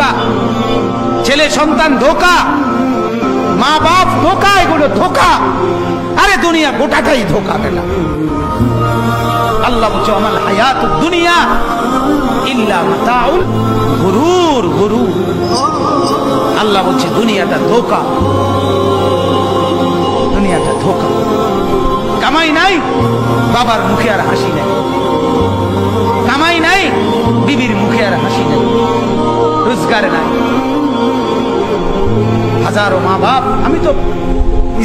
ধোঁকা, ছেলে সন্তান ধোঁকা, মা বাপ ধোঁকা, এগুলো ধোঁকা। আরে দুনিয়া গোটাটাই ধোঁকা বেলা। আল্লাহ বলছে আমাল হায়াতুদ দুনিয়া ইল্লা মাতাউল গুরুর। গুরুর আল্লাহ বলছে দুনিয়াটা ধোঁকা, দুনিয়াটা ধোঁকা। কামাই নাই, বাবার মুখে আর হাসি নাই। কামাই নাই, বিবির মুখে আর হাসি নাই। রোজগার নাই। হাজারো মা বাপ, আমি তো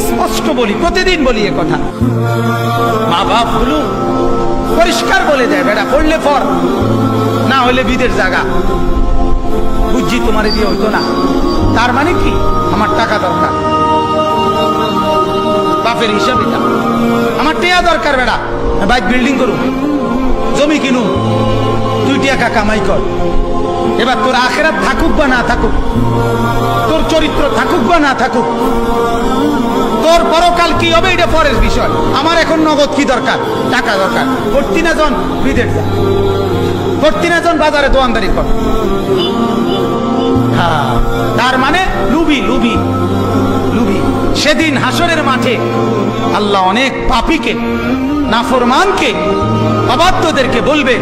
স্পষ্ট বলি, প্রতিদিন বলি এ কথা, মা বাপ গুলো পরিষ্কার বলে দেয়, বেটা পড়লে পর, না হলে বিদের জায়গা। বুঝছি তোমারে দিয়ে হইতো না, তার মানে কি আমার টাকা দরকার, বাপের হিসাব এটা। আমার টেয়া দরকার, বেটা বাইক বিল্ডিং করুন, জমি কিনুন, 2 টাকা কামাই কর। এবার তোর আখিরাত থাকুক বা না থাকুক, তোর চরিত্র থাকুক বা না থাকুক, তোর পরকাল কি হবে এটা পরের বিষয়। আমার এখন নগদ কি দরকার? টাকা দরকার। ভর্তি না জন বিদেশ যা, ভর্তি না জন বাজারে দোয়ানদারি কর। হ্যাঁ, তার মানে লুবি, লুবি, লুবি। সেদিন হাসরের মাঠে আল্লাহ অনেক পাপীকে, নাফরমানকে, অবাধ্যদেরকে বলবে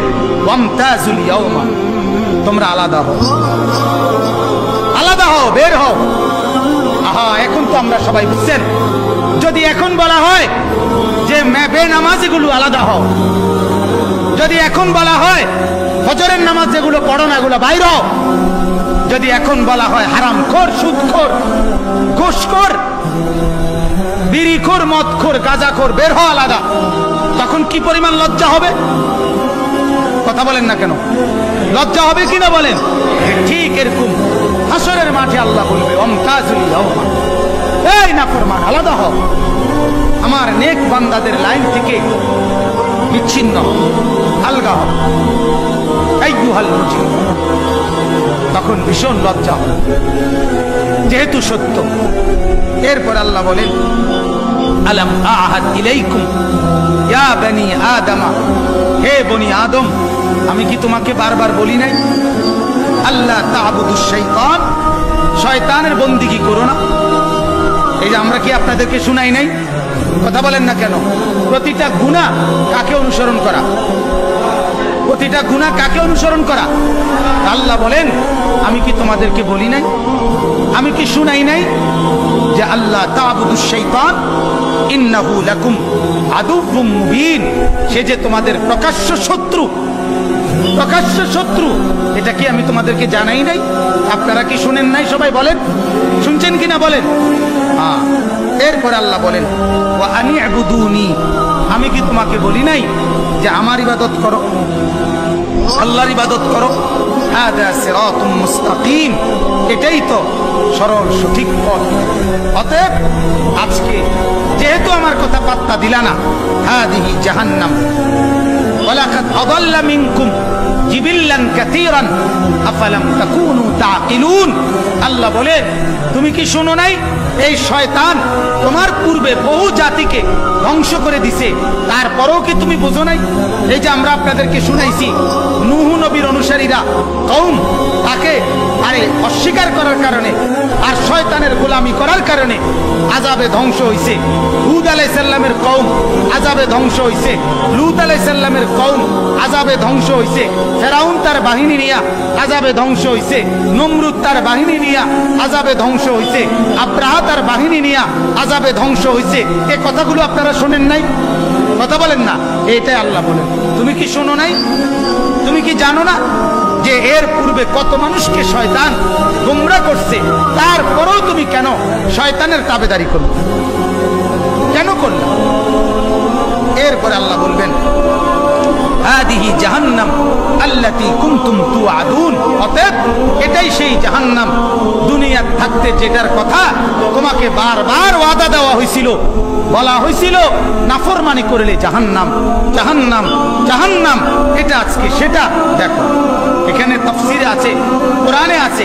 ওয়ামতাজুল ইয়াওমা, তোমরা আলাদা হও, আলাদা হও, বের হও। আহা, এখন তো আমরা সবাই বুঝছেন। যদি এখন বলা হয় যে বেনামাজিগুলো আলাদা হও, যদি এখন বলা হয় ফজরের নামাজ যেগুলো পড়ো না এগুলো বাইর হও, যদি এখন বলা হয় হারামখোর, সুদখোর, ঘুষখোর, বিড়িখোর, মদখোর, গাঁজাখোর, বের হও আলাদা, তখন কি পরিমাণ লজ্জা হবে? কথা বলেন না কেন? লজ্জা হবে কিনা বলেন? ঠিক এরকম হাসরের মাঠে আল্লাহ বলবে ওয়ামতাজুল ইয়াওমা, এই নাফরমান আলাদা হও, আমার নেক বান্দাদের লাইন থেকে বিচ্ছিন্ন, আলগা হও, আইয়ুহাল মুজরিম। তখন ভীষণ লজ্জা হবে, যেহেতু সত্য। এরপর আল্লাহ বলেন আলাম আহাদ ইলাইকুম ইয়া বনি আদম, হে বনি আদম, আমি কি তোমাকে বারবার বলি নাই আল্লাহ তা'বুদুশ শাইতান, শয়তানের বন্দেগী করো না? এই যে আমরা কি আপনাদেরকে শুনাই নাই? কথা বলেন না কেন? প্রতিটা গুনাহ কাকে অনুসরণ করা? প্রতিটা গুনাহ কাকে অনুসরণ করা? আল্লাহ বলেন আমি কি তোমাদেরকে বলি নাই, আমি কি শুনাই নাই যে আল্লাহ তা'বুদুশ শাইতান ইন্নাহু লাকুম আদুউম মুবিন, সে যে তোমাদের প্রকাশ্য শত্রু, প্রকাশ্য শত্রু। এটা কি আমি তোমাদেরকে জানাই নাই? আপনারা কি শুনেন নাই? সবাই বলেন, শুনছেন কিনা বলেন? হ্যাঁ। এরপর আল্লাহ বলেন ওয়া আনি'বুদুনি, আমি কি তোমাকে বলি নাই যে আমার ইবাদত করো, আল্লাহর ইবাদত করো? হাদা সিরাতুম মুস্তাকিম, এটাই তো সরল সঠিক পথ। অতএব আজকে যেহেতু আমার কথা পাত্তা দিলা না, হাদিহি জাহান্নাম ওয়ালাকাদ আদাল্লা মিনকুম জিবিল্লান কাসীরান আফালাম তাকুনু তাকিলুন। আল্লাহ বলে তুমি কি শোনো নাই, এই শয়তান তোমার পূর্বে বহু জাতিকে ধ্বংস করে দিছে, তারপরেও কি তুমি বোঝো নাই? এই যে আমরা আপনাদেরকে শুনাইছি নূহ নবীর অনুসারীরা কওম তাকে অস্বীকার করার কারণে আর শয়তানের গোলামি করার কারণে আযাবে ধ্বংস হইছে। হুদ আলাইহিস সালামের কওম আযাবে ধ্বংস হইছে, লূত আলাইহিস সালামের কওম আযাবে ধ্বংস হইছে, ফেরাউন তার বাহিনী নিয়ে আযাবে ধ্বংস হইছে, নমরুদ তার বাহিনী নিয়ে আযাবে ধ্বংস হইছে, আব্রাহা তার বাহিনী নিয়ে আযাবে ধ্বংস হইছে। এই কথাগুলো আপনারা শুনেন নাই? কথা বলেন না। এইটাই আল্লাহ বলেন তুমি কি শোনো নাই? তুমি কি জানো না যে এর পূর্বে কত মানুষকে শয়তান গোমরা করছে? তারপরেও তুমি কেন শয়তানের তাবেদারি করলে? কেন করলে? এরপরে আল্লাহ বলবেন হাদিহি জাহান্নাম আল্লাতী কুনতুম তুআদুন, অতএব এটাই সেই জাহান্নাম দুনিয়া থাকতে যেটার কথা তোমাকে বারবার ওয়াদা দেওয়া হয়েছিল, বলা হয়েছিল নাফরমানি করলে জাহান্নাম, জাহান্নাম, জাহান্নাম। এটা আজকে সেটা দেখো, এখানে তাফসীরে আছে, কোরআনে আছে,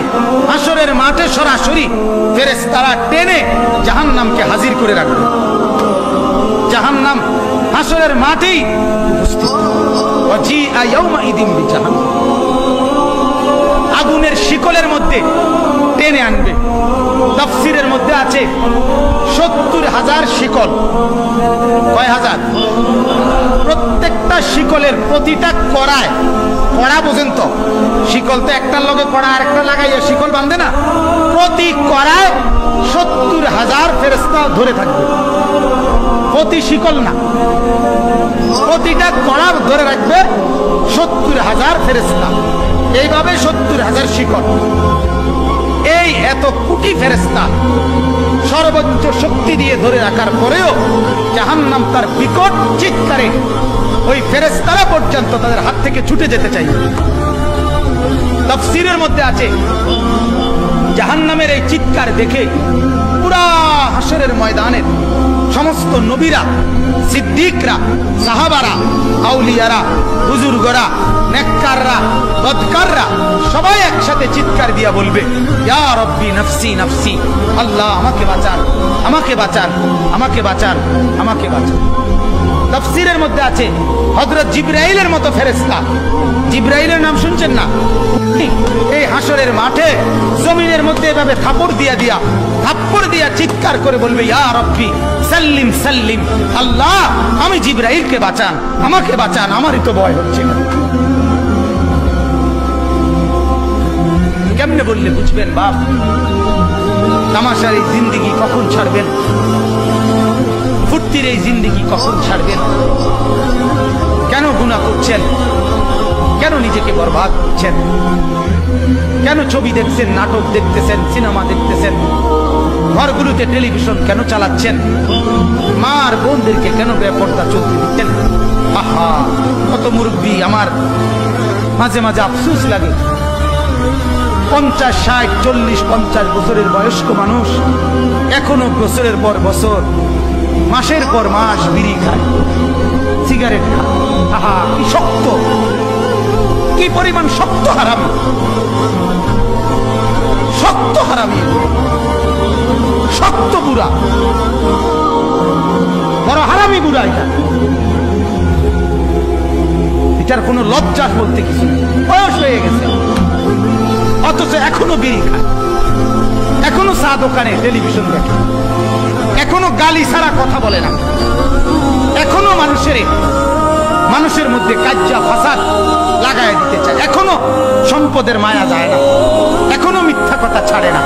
হাশরের মাঠে সরাসরি ফেরেশতারা টেনে জাহান্নামকে হাজির করে রাখবে। জাহান্নাম হাশরের মাঠেই উপস্থিত। ওয়াজিআ ইয়াউমাইদিন বিজাহান্নাম, আগুনের শিকলের মধ্যে টেনে আনবে। তাফসীরের মধ্যে আছে 70,000 শিকল। কয় হাজার? প্রত্যেকটা শিকলের প্রতিটা কড়ায়, কড়া বোঝেন তো, শিকল তো একটার লগে কড়া আরেকটা লাগাইয়া শিকল বাঁধে না, প্রতি কড়ায় 70,000 ফেরেশতা ধরে থাকবে। প্রতি শিকল না, প্রতিটা কড়া ধরে রাখবে 70,000 ফেরেশতা। এইভাবে 70,000 শিকল। এই এত কোটি ফেরেশতা সর্বোচ্চ শক্তি দিয়ে ধরে রাখার পরেও জাহান্নাম তার বিকট চিৎকারে ওই ফেরেশতারা পর্যন্ত তাদের হাত থেকে ছুটে যেতে চাই। তাফসীরের মধ্যে আছে জাহান্নামের এই চিৎকার দেখে পুরা হাশরের ময়দানের সমস্ত নবীরা, সিদ্দিকরা, সাহাবারা, আউলিয়ারা, বুজুর্গরা, নেককাররা, বদকাররা সবাই একসাথে চিৎকার দিয়া বলবে, ইয়া রব্বি নফসি নফসি, আল্লাহ আমাকে বাঁচান, আমাকে বাঁচান, আমাকে বাঁচান, আমাকে বাঁচান। তাফসীরের মধ্যে আছে হযরত জিবরাইলের মতো ফেরেশতা, জিবরাইলের নাম শুনছেন না? এই হাশরের মাঠে জমিনের মধ্যে এভাবে থাপ্পড় দিয়া চিৎকার করে বলবে, ইয়া রব্বি সাল্লিম সাল্লিম, আল্লাহ আমি জিবরাইলকে বাঁচান, আমাকে বাঁচান, আমারই তো ভয় হচ্ছে না। কেমনে বললে বুঝবেন বাপ? তামাশার এই জিন্দেগি কখন ছাড়বেন? ফুর্তির এই জিন্দেগি কখন ছাড়বেন? কেন গুনাহ করছেন? কেন নিজেকে বরবাদ করছেন? কেন ছবি দেখছেন, নাটক দেখতেছেন, সিনেমা দেখতেছেন? ঘরগুলোতে টেলিভিশন কেন চালাচ্ছেন? মা আর বোনদেরকে কেন বেপরদা চলতে দিচ্ছেন? আহা, কত মুরব্বী, আমার মাঝে মাঝে আফসোস লাগে। 50, 60, 40, 50 বছরের বয়স্ক মানুষ এখনো বছরের পর বছর, মাসের পর মাস বিড়ি খায়, সিগারেট খায়। আহা, কি শক্ত, কি পরিমাণ শক্ত হারামি, শক্ত হারামি, শক্ত বুড়া, বড় হারামি বুড়া। এটার কোনো লজ্জা বলতে কিছু নেই, বয়স হয়ে গেছে অথচ এখনো বিড়ি খায়, এখনো চা দোকানে টেলিভিশন দেখে, এখনো গালি ছাড়া কথা বলে না, এখনো মানুষের মধ্যে কাজ্জা ফাসাদ লাগায় দিতে চায়, এখনো সম্পদের মায়া যায় না, এখনো মিথ্যা কথা ছাড়ে না।